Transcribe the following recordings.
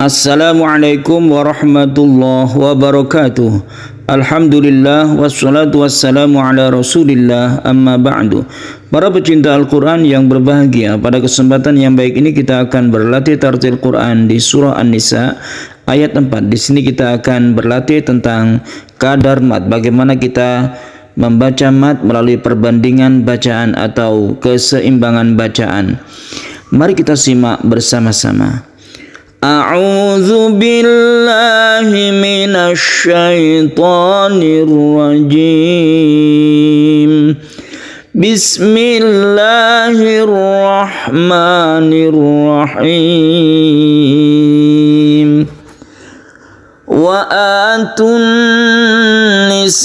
Assalamualaikum warahmatullahi wabarakatuh. Alhamdulillah wassalatu wassalamu ala rasulillah amma ba'du. Para pecinta Al-Quran yang berbahagia, pada kesempatan yang baik ini kita akan berlatih tartil Quran di surah An-Nisa ayat 4. Di sini kita akan berlatih tentang kadar mat, bagaimana kita membaca mat melalui perbandingan bacaan atau keseimbangan bacaan. Mari kita simak bersama-sama. A'udzu billahi minasy syaithanir rajim. Bismillahirrahmanirrahim. Wa atun nisaa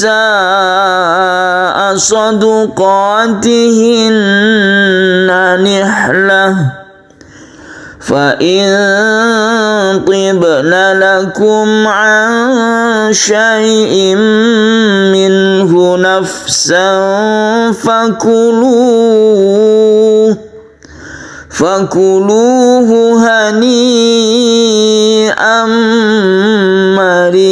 sadaqatihinna nihlah فَإِن طِبْنَ لَكُمْ عَنْ شَيْءٍ مِّنْهُ نَفْسًا فَكُلُوهُ هَنِيئًا مَرِيئًا.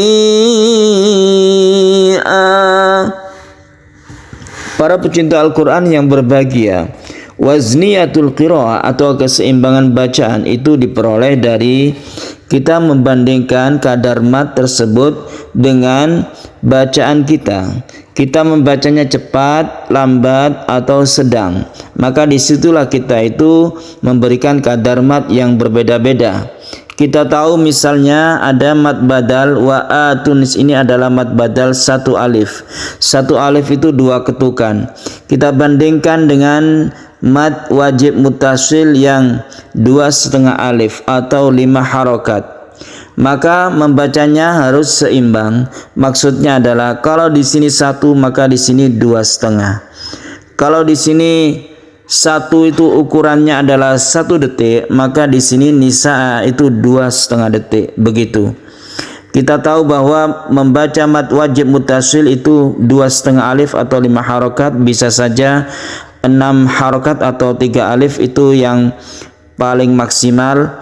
Para pecinta Al-Quran yang berbahagia, wazniyatul qiraah atau keseimbangan bacaan itu diperoleh dari kita membandingkan kadar mat tersebut dengan bacaan kita. Kita membacanya cepat, lambat, atau sedang. Maka disitulah kita itu memberikan kadar mat yang berbeda-beda. Kita tahu misalnya ada mat badal, wa atunis ini adalah mat badal satu alif. Satu alif itu dua ketukan. Kita bandingkan dengan mat wajib mutasil yang 2,5 alif atau 5 harokat. Maka membacanya harus seimbang. Maksudnya adalah kalau di sini 1 maka di sini 2,5. Kalau di sini 1 itu ukurannya adalah 1 detik, maka di sini nisa itu 2,5 detik. Begitu. Kita tahu bahwa membaca mat wajib mutasil itu 2,5 alif atau 5 harokat, bisa saja 6 harokat atau 3 alif itu yang paling maksimal.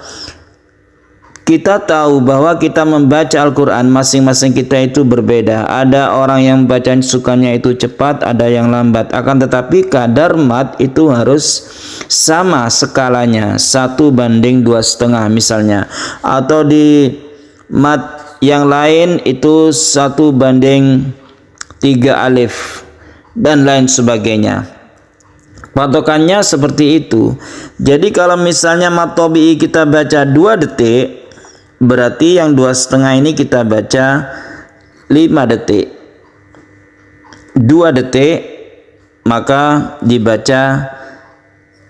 Kita tahu bahwa kita membaca Al-Quran masing-masing kita itu berbeda. Ada orang yang bacaan sukanya itu cepat, ada yang lambat. Akan tetapi kadar mat itu harus sama skalanya, 1:2,5 misalnya. Atau di mat yang lain itu 1:3 alif dan lain sebagainya. Patokannya seperti itu. Jadi kalau misalnya mat tabi'i kita baca 2 detik, berarti yang 2,5 ini kita baca 5 detik. 2 detik maka dibaca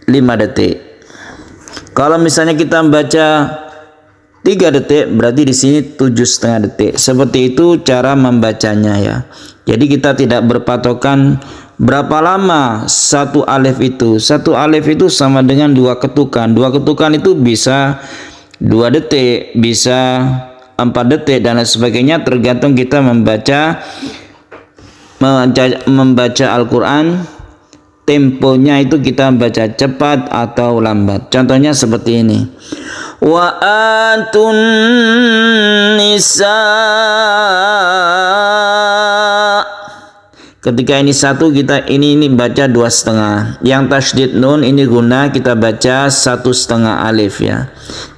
5 detik. Kalau misalnya kita membaca 3 detik, berarti di sini 7,5 detik. Seperti itu cara membacanya ya. Jadi kita tidak berpatokan berapa lama 1 alif itu. 1 alif itu sama dengan 2 ketukan. 2 ketukan itu bisa 2 detik, bisa 4 detik dan lain sebagainya, tergantung kita membaca Al-Quran. Temponya itu kita baca cepat atau lambat. Contohnya seperti ini. Wa atun nisa. Ketika ini 1 kita ini baca 2,5. Yang tasydid nun ini guna kita baca 1,5 alif ya.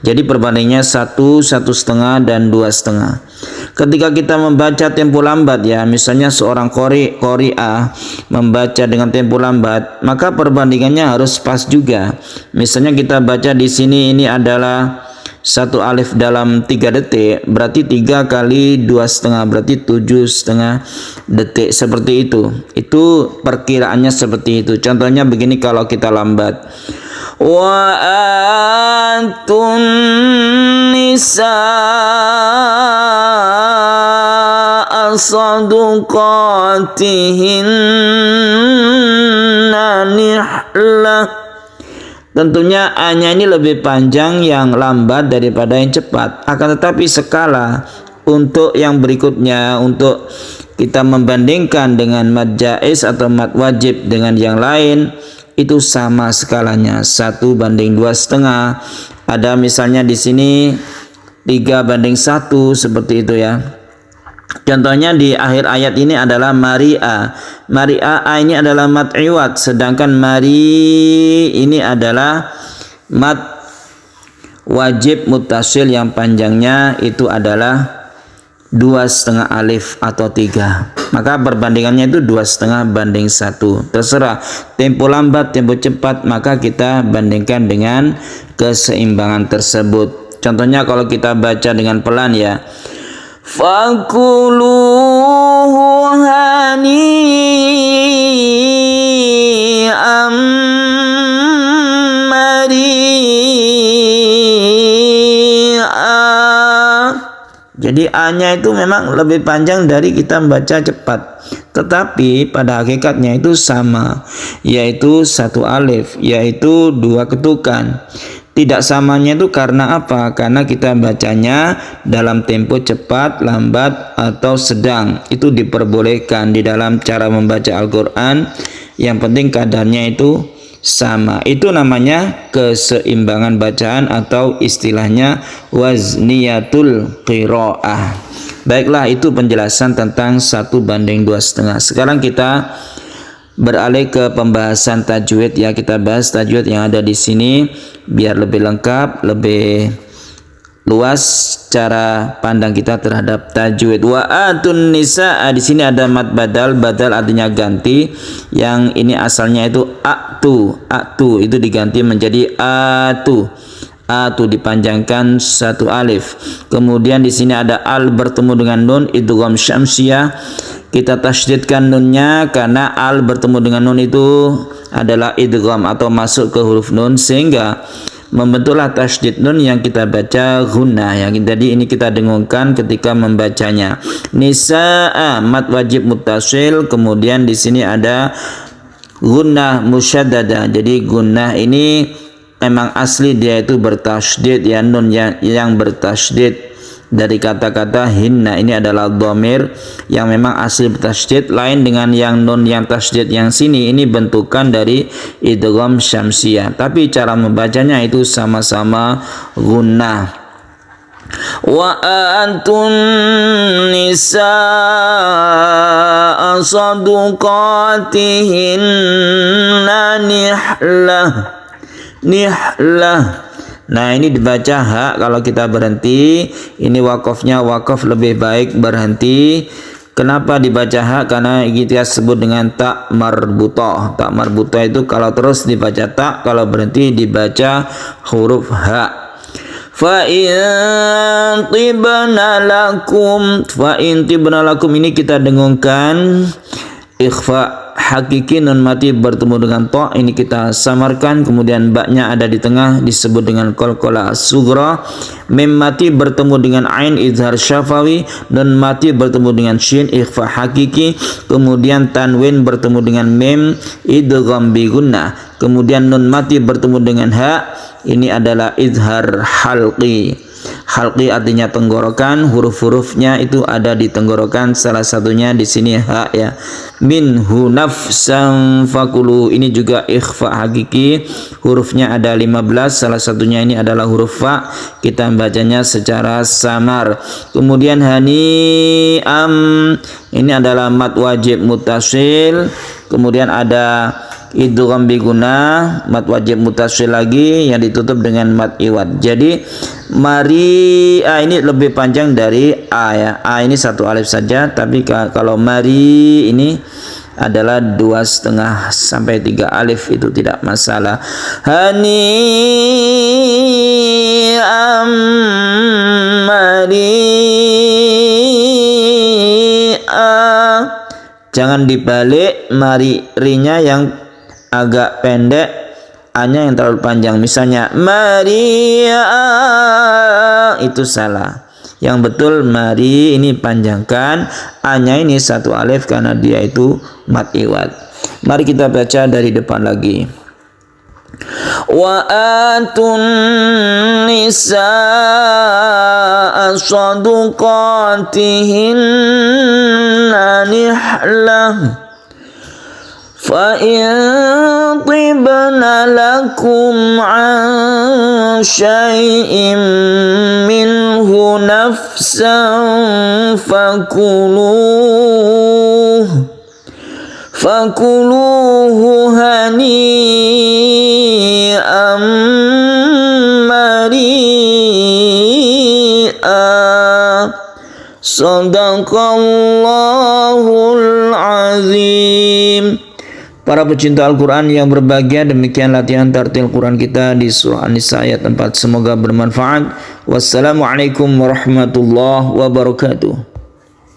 Jadi perbandingannya 1, 1,5 dan 2,5. Ketika kita membaca tempo lambat ya, misalnya seorang qari'ah membaca dengan tempo lambat, maka perbandingannya harus pas juga. Misalnya kita baca di sini ini adalah 1 alif dalam 3 detik, berarti 3 kali 2,5 berarti 7,5 detik, seperti itu. Itu perkiraannya seperti itu. Contohnya begini kalau kita lambat. Wa atun nisaa sadaqatihinna nihlah. Tentunya A-nya ini lebih panjang yang lambat daripada yang cepat. Akan tetapi skala untuk yang berikutnya, untuk kita membandingkan dengan mad jaiz atau mad wajib dengan yang lain, itu sama skalanya 1:2,5. Ada misalnya di sini 3:1 seperti itu ya. Contohnya di akhir ayat ini adalah Maria. Maria a ini adalah mad iwad, sedangkan mari ini adalah mad wajib muttasil yang panjangnya itu adalah 2,5 alif atau 3. Maka perbandingannya itu 2,5:1. Terserah tempo lambat, tempo cepat, maka kita bandingkan dengan keseimbangan tersebut. Contohnya kalau kita baca dengan pelan ya. Fakuluhu hani'am mari'a. Jadi A-nya itu memang lebih panjang dari kita membaca cepat. Tetapi pada hakikatnya itu sama, yaitu 1 alif, yaitu 2 ketukan. Tidak samanya itu karena apa? Karena kita bacanya dalam tempo cepat, lambat, atau sedang. Itu diperbolehkan di dalam cara membaca Al-Quran. Yang penting kadarnya itu sama. Itu namanya keseimbangan bacaan atau istilahnya wazniyatul qiraah. Baiklah, itu penjelasan tentang 1:2,5. Sekarang kita beralih ke pembahasan tajwid ya. Kita bahas tajwid yang ada di sini biar lebih lengkap, lebih luas cara pandang kita terhadap tajwid. Wa atun nisa, di sini ada mad badal, badal artinya ganti. Yang ini asalnya itu atu, atu itu diganti menjadi atu. Atu dipanjangkan 1 alif. Kemudian di sini ada al bertemu dengan nun, idgham syamsiyah. Kita tasydidkan nunnya karena al bertemu dengan nun itu adalah idgham atau masuk ke huruf nun, sehingga membentuklah tasydid nun yang kita baca gunnah ya. Jadi ini kita dengungkan ketika membacanya. Nisaa mad wajib muttasil, kemudian di sini ada gunnah musyaddada. Jadi gunnah ini memang asli dia itu bertasydid ya, nun yang bertasydid dari kata-kata hinna ini adalah dhamir yang memang asli bertasydid, lain dengan yang nun yang tasydid yang sini ini bentukan dari idgham syamsiyah, tapi cara membacanya itu sama-sama gunnah. Wa antun nisaa saduqatihinna nihlah, nihlah. Nah ini dibaca ha kalau kita berhenti. Ini wakofnya wakaf lebih baik berhenti. Kenapa dibaca ha? Karena kita sebut dengan tak marbutoh. Tak marbutoh itu kalau terus dibaca tak, kalau berhenti dibaca huruf ha. Fa in tibna lakum, fa in tibna lakum ini kita dengungkan ikhfa hakiki, nun mati bertemu dengan to, ini kita samarkan, kemudian baknya ada di tengah disebut dengan qalqalah sughra. Mim mati bertemu dengan ain izhar syafawi, nun mati bertemu dengan shin ikhfa hakiki, kemudian tanwin bertemu dengan mim idgham bi gunnah, kemudian nun mati bertemu dengan ha, ini adalah izhar halqi. Halqi artinya tenggorokan, huruf-hurufnya itu ada di tenggorokan, salah satunya di sini ha ya. Minhu nafsan fakulu, ini juga ikhfa hakiki, hurufnya ada 15, salah satunya ini adalah huruf fa, kita bacanya secara samar. Kemudian hani ini adalah mad wajib muttasil, kemudian ada idgham bi gunnah, mad wajib muttasil lagi yang ditutup dengan mad iwad. Jadi mari ini lebih panjang dari a ya. A ini 1 alif saja, tapi kalau mari ini adalah 2,5 sampai 3 alif, itu tidak masalah. Hani mari jangan dibalik, mari rinya yang agak pendek, A-nya yang terlalu panjang. Misalnya Maria, itu salah. Yang betul mari ini panjangkan, A-nya ini 1 alif karena dia itu mad iwad. Mari kita baca dari depan lagi. Wa atun nisaa saduqatihinna nihlah فَإِن طِبْنَ لَكُمْ عَنْ شَيْءٍ مِّنْهُ nafsan fakuluhu hani'an mari'a. Sadaqallahul azim. Para pecinta Al-Quran yang berbahagia, demikian latihan tartil Quran kita di surah An-Nisa ayat 4. Semoga bermanfaat. Wassalamualaikum warahmatullahi wabarakatuh.